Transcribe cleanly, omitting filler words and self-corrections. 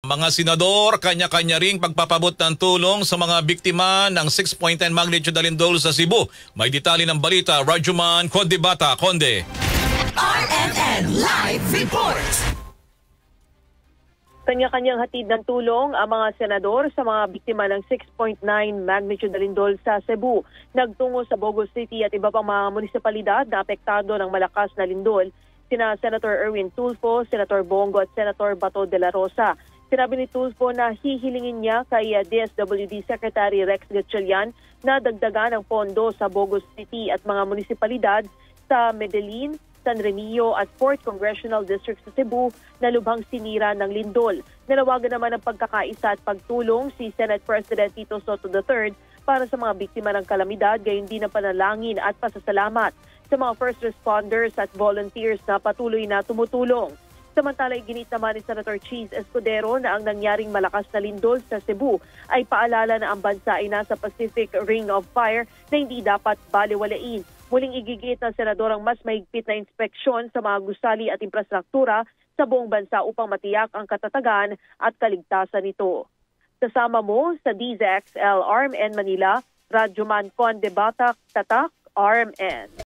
Mga senador, kanya-kanya ring pagpapabot ng tulong sa mga biktima ng 6.10 magnitude na lindol sa Cebu. May detalye ng balita, Rajuman Condebata. Conde. RMN Live Report. Kanya-kanyang hatid ng tulong ang mga senador sa mga biktima ng 6.9 magnitude na lindol sa Cebu. Nagtungo sa Bogo City at iba pang mga munisipalidad na apektado ng malakas na lindol. Sina Senator Erwin Tulfo, Senator Bongo at Senator Bato de la Rosa. Sinabi ni Tulfo na hihilingin niya kay DSWD Secretary Rex Gatchalian na dagdagan ang pondo sa Bogo City at mga munisipalidad sa Medellin, San Remillo at 4th Congressional District sa Cebu na lubhang sinira ng lindol. Nanawagan naman ng pagkakaisa at pagtulong si Senate President Tito Soto III para sa mga biktima ng kalamidad, gayon din ang panalangin at pasasalamat sa mga first responders at volunteers na patuloy na tumutulong. Samantala, iginit naman ni Senator Cheese Escudero na ang nangyaring malakas na lindol sa Cebu ay paalala na ang bansa ay nasa Pacific Ring of Fire na hindi dapat baliwalain. Muling igigit ng senador ang mas mahigpit na inspeksyon sa mga gusali at infrastruktura sa buong bansa upang matiyak ang katatagan at kaligtasan nito. Kasama mo sa DZXL RMN Manila, Rajuman Condebata, Tatak, RMN.